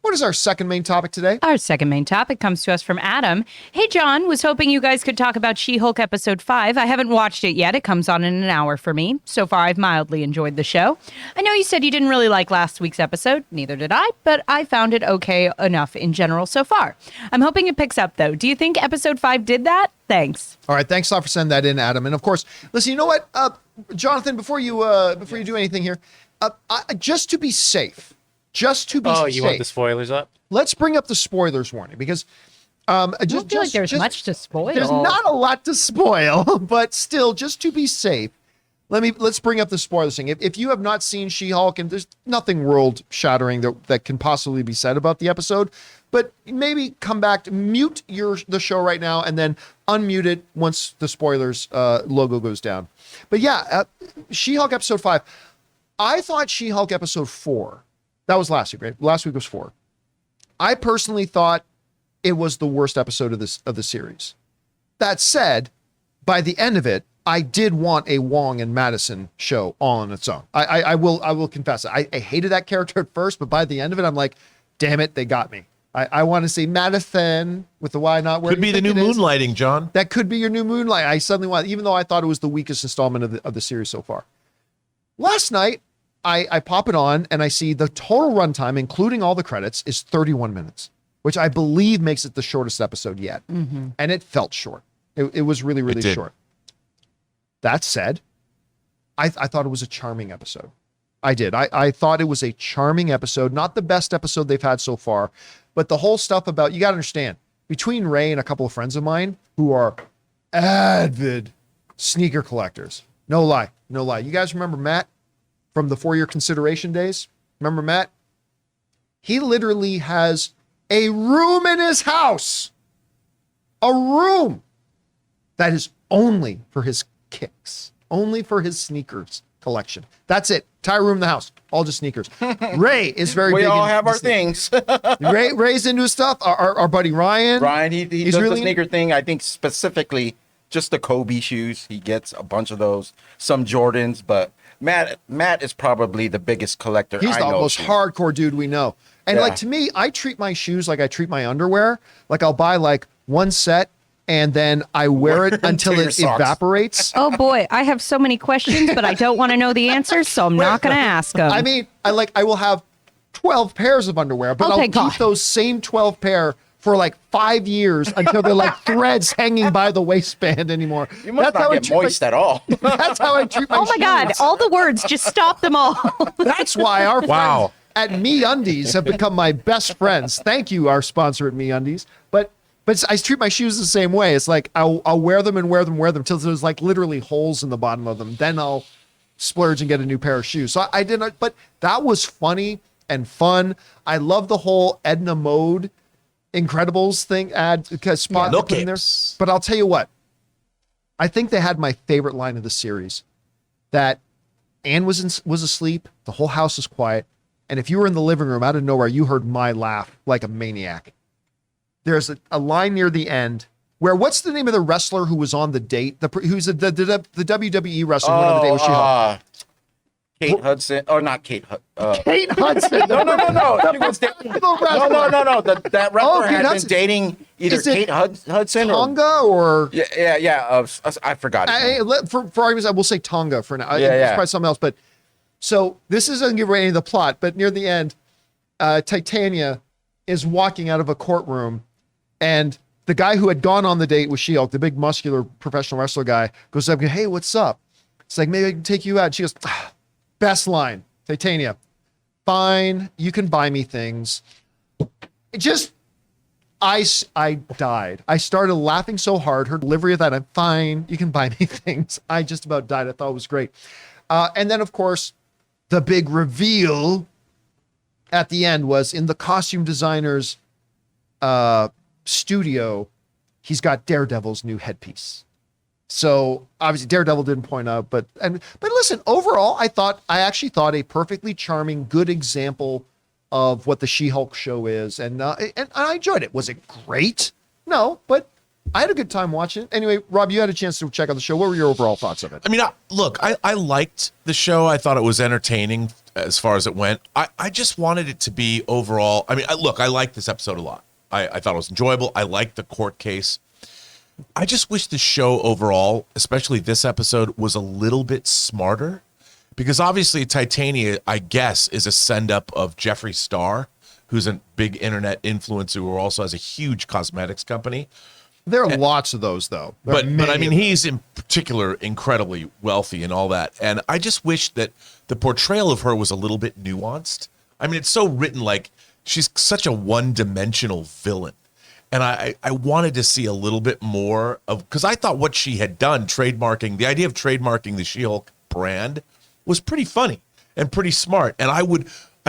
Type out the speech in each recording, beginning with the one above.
What is our second main topic today? Our second main topic comes to us from Adam. Hey, John, was hoping you guys could talk about She-Hulk episode 5. I haven't watched it yet. It comes on in an hour for me. So far, I've mildly enjoyed the show. I know you said you didn't really like last week's episode. Neither did I, but I found it okay enough in general so far. I'm hoping it picks up, though. Do you think episode 5 did that? Thanks. All right, thanks a lot for sending that in, Adam. And of course, listen, you know what, Jonathan, before you do anything here, just to be safe, Oh, you want the spoilers up? let's bring up the spoilers warning because I don't feel like there's much to spoil. There's not a lot to spoil, but still, just to be safe, let's bring up the spoilers thing. If you have not seen She-Hulk, and there's nothing world-shattering that can possibly be said about the episode, but maybe come back, mute the show right now, and then unmute it once the spoilers logo goes down. But yeah, She-Hulk episode 5. I thought She-Hulk episode 4. That was last week, right? Last week was 4. I personally thought it was the worst episode of the series. That said, by the end of it, I did want a Wong and Madison show all on its own. I will confess it. I hated that character at first, but by the end of it, I'm like, damn it, they got me. I want to see Madison with the why not where could be the new moonlighting, John. That could be your new moonlight. I suddenly want, even though I thought it was the weakest installment of the series so far. Last night, I pop it on and I see the total runtime, including all the credits, is 31 minutes, which I believe makes it the shortest episode yet. Mm-hmm. And it felt short. It was really, really short. That said, I thought it was a charming episode. I did. I thought it was a charming episode, not the best episode they've had so far, but the whole stuff about, you got to understand, between Ray and a couple of friends of mine who are avid sneaker collectors. No lie. You guys remember Matt from the 4-year consideration days? Remember Matt? He literally has a room in his house. A room that is only for his kicks, only for his sneakers collection. That's it. Entire room in the house, all just sneakers. Ray is very big. We all have our things. Ray's into his stuff. Our buddy Ryan. He does really the sneaker thing. I think specifically just the Kobe shoes. He gets a bunch of those, some Jordans, but Matt is probably the biggest collector. He's the most hardcore dude we know. And like, to me, I treat my shoes like I treat my underwear. Like, I'll buy like one set and then I wear it until it evaporates. Oh boy, I have so many questions, but I don't want to know the answers, so I'm not going to ask them. I mean, I will have 12 pairs of underwear, but I'll keep those same 12 pair for like 5 years until they're like threads hanging by the waistband anymore. You must not get moist at all. That's how I treat my shoes. Oh my God, all the words, just stop them all. That's why our friends at MeUndies have become my best friends. Thank you, our sponsor at MeUndies. But I treat my shoes the same way. It's like I'll wear them until there's like literally holes in the bottom of them. Then I'll splurge and get a new pair of shoes. So I didn't, but that was funny and fun. I love the whole Edna Mode Incredibles thing ad spot put in there. But I'll tell you what, I think they had my favorite line of the series. That Anne was asleep, the whole house is quiet, and if you were in the living room out of nowhere, you heard my laugh like a maniac. There's a line near the end where, what's the name of the wrestler who was on the date? Who's the WWE wrestler who went on the date with She-Hulk? Kate Hudson, or not Kate Hudson. Kate Hudson. No. She was dating, no. That wrestler had been dating either Kate Hudson Tonga or yeah. I forgot. For arguments, I will say Tonga for now. It's probably something else. But so this doesn't give away any of the plot. But near the end, Titania is walking out of a courtroom, and the guy who had gone on the date with She-Hulk, the big muscular professional wrestler guy, goes up and goes, "Hey, what's up?" It's like, "Maybe I can take you out." She goes, best line, Titania, "Fine, you can buy me things." I died. I started laughing so hard. Her delivery of that, "I'm fine, you can buy me things." I just about died. I thought it was great. And then, of course, the big reveal at the end was in the costume designer's studio. He's got Daredevil's new headpiece. So obviously Daredevil didn't point out, but listen, overall, I actually thought a perfectly charming, good example of what the She-Hulk show is. And I enjoyed it. Was it great? No, but I had a good time watching it. Anyway, Rob, you had a chance to check out the show. What were your overall thoughts of it? I mean, look, I liked the show. I thought it was entertaining as far as it went. I just wanted it to be overall. I mean, I liked this episode a lot. I thought it was enjoyable. I liked the court case. I just wish the show overall, especially this episode, was a little bit smarter, because obviously Titania, I guess, is a send-up of Jeffree Star, who's a big internet influencer who also has a huge cosmetics company. There are lots of those, though. But I mean, he's in particular incredibly wealthy and all that. And I just wish that the portrayal of her was a little bit nuanced. I mean, it's so written like she's such a one-dimensional villain. And I wanted to see a little bit more of, because I thought what she had done, the idea of trademarking the She-Hulk brand was pretty funny and pretty smart. And I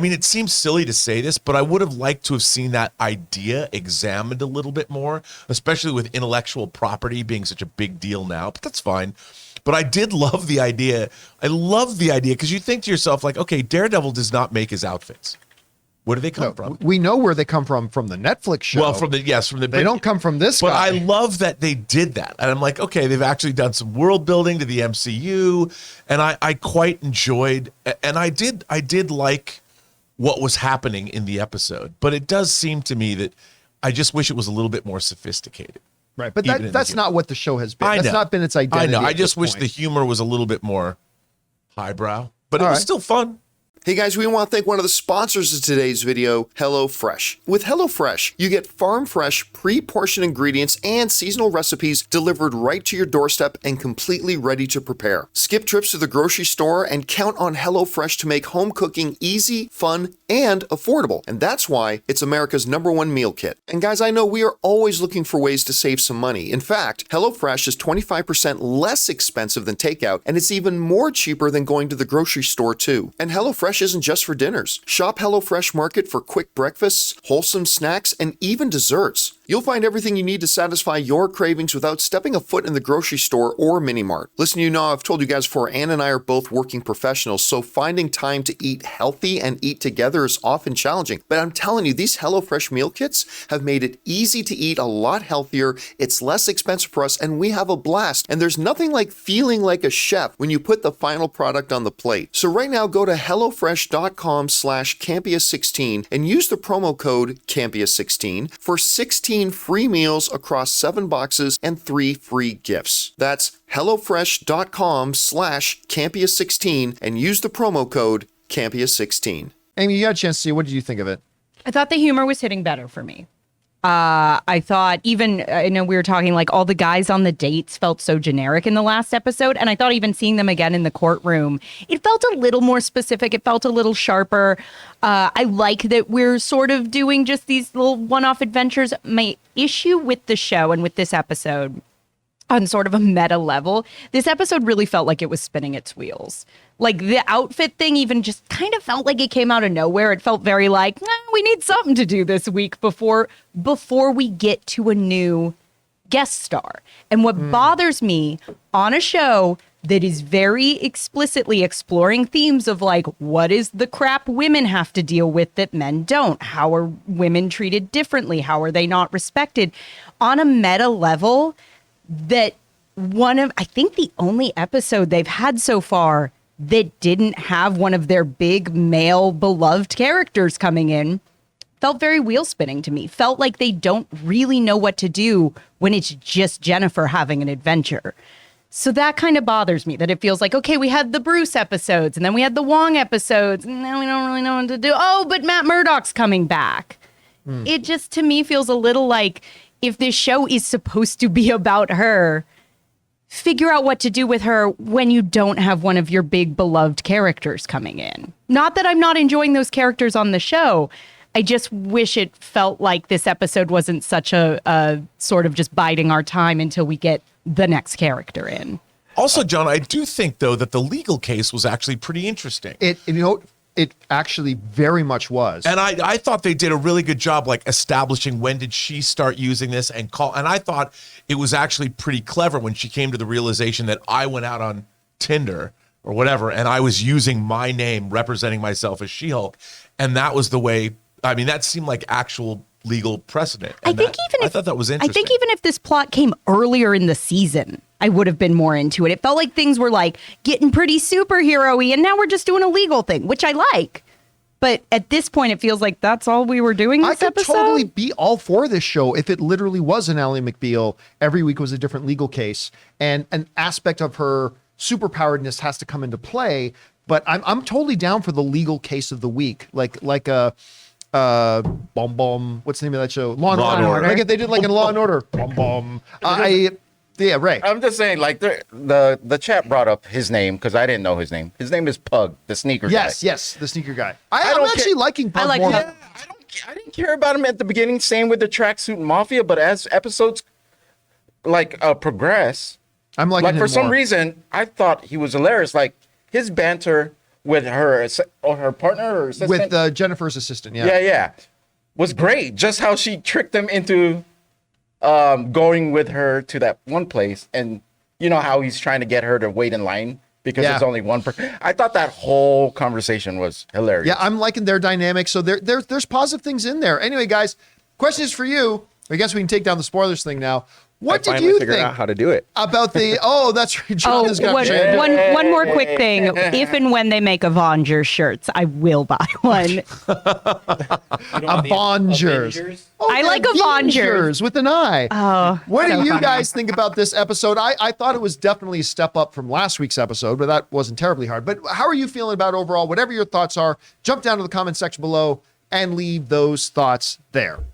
mean, it seems silly to say this, but I would have liked to have seen that idea examined a little bit more, especially with intellectual property being such a big deal now, but that's fine. But I did love the idea. I love the idea because you think to yourself, like, okay, Daredevil does not make his outfits. Where do they come from? We know where they come from the Netflix show. Well, they don't come from this guy. But I love that they did that. And I'm like, okay, they've actually done some world building to the MCU. And I quite enjoyed, and I did like what was happening in the episode. But it does seem to me that I just wish it was a little bit more sophisticated. Right. But that's not what the show has been. That's not been its identity. I know. I just wish the humor was a little bit more highbrow. But it was still fun. Hey guys, we want to thank one of the sponsors of today's video, HelloFresh. With HelloFresh, you get farm-fresh, pre-portioned ingredients and seasonal recipes delivered right to your doorstep and completely ready to prepare. Skip trips to the grocery store and count on HelloFresh to make home cooking easy, fun, and affordable. And that's why it's America's #1 meal kit. And guys, I know we are always looking for ways to save some money. In fact, HelloFresh is 25% less expensive than takeout, and it's even more cheaper than going to the grocery store too. And HelloFresh isn't just for dinners. Shop HelloFresh Market for quick breakfasts, wholesome snacks, and even desserts. You'll find everything you need to satisfy your cravings without stepping a foot in the grocery store or mini-mart. Listen, you know, I've told you guys before, Ann and I are both working professionals, so finding time to eat healthy and eat together is often challenging. But I'm telling you, these HelloFresh meal kits have made it easy to eat a lot healthier, it's less expensive for us, and we have a blast. And there's nothing like feeling like a chef when you put the final product on the plate. So right now, go to HelloFresh.com/Campea16 and use the promo code Campea16 for 16 free meals across 7 boxes and 3 free gifts. That's HelloFresh.com/Campea16 and use the promo code Campea16. Amy, you had a chance to see. What did you think of it? I thought the humor was hitting better for me. I thought I know we were talking like all the guys on the dates felt so generic in the last episode. And I thought even seeing them again in the courtroom, it felt a little more specific. It felt a little sharper. I like that we're sort of doing just these little one-off adventures. My issue with the show and with this episode on sort of a meta level, this episode really felt like it was spinning its wheels. Like the outfit thing even just kind of felt like it came out of nowhere. It felt very like, we need something to do this week before we get to a new guest star. And what bothers me on a show that is very explicitly exploring themes of like, what is the crap women have to deal with that men don't? How are women treated differently? How are they not respected? On a meta level, that I think the only episode they've had so far that didn't have one of their big male beloved characters coming in felt very wheel spinning to me. Felt like they don't really know what to do when it's just Jennifer having an adventure. So that kind of bothers me, that it feels like, okay, we had the Bruce episodes and then we had the Wong episodes and now we don't really know what to do. Oh, but Matt Murdock's coming back. It just, to me, feels a little like, if this show is supposed to be about her, figure out what to do with her when you don't have one of your big beloved characters coming in. Not that I'm not enjoying those characters on the show. I just wish it felt like this episode wasn't such a sort of just biding our time until we get the next character in. Also, John, I do think, though, that the legal case was actually pretty interesting. It actually very much was. And I thought they did a really good job, like establishing when did she start using this and I thought it was actually pretty clever when she came to the realization that I went out on Tinder or whatever, and I was using my name representing myself as She-Hulk. And that was the way, I mean, that seemed like actual legal precedent. I And think I thought that was I interesting. think even if this plot came earlier in the season, I would have been more into it. It felt like things were like getting pretty superhero-y, and now we're just doing a legal thing, which I like. But at this point, it feels like that's all we were doing I this could episode. totally be all for this show if it literally was an Ally McBeal. Every week was a different legal case, and an aspect of her superpoweredness has to come into play. But I'm totally down for the legal case of the week, like a what's the name of that show? Law and Order. Like if they did like in Law and Order. Yeah, Ray. I'm just saying, like the chat brought up his name because I didn't know his name. His name is Pug, the sneaker guy. Yes, the sneaker guy. I I'm don't actually care- liking Pug I like more. Pug. I didn't care about him at the beginning. Same with the Tracksuit Mafia, but as episodes progress, I'm liking like him for some more. reason, I thought he was hilarious. Like his banter with her or her partner or assistant. With Jennifer's assistant. yeah, was great. Just how she tricked him into going with her to that one place, and you know how he's trying to get her to wait in line because there's only one person. I thought that whole conversation was hilarious. Yeah, I'm liking their dynamic. So there's positive things in there. Anyway, guys, question is for you. I guess we can take down the spoilers thing now. What did you figured think out how to do it. about the? Oh, that's right. John has got one more quick thing. If and when they make Avengers shirts, I will buy one. Avengers. Oh, I like Avengers. with an I. Oh, What so do you funny. guys think about this episode? I thought it was definitely a step up from last week's episode, but that wasn't terribly hard. But how are you feeling about overall? Whatever your thoughts are, jump down to the comment section below and leave those thoughts there.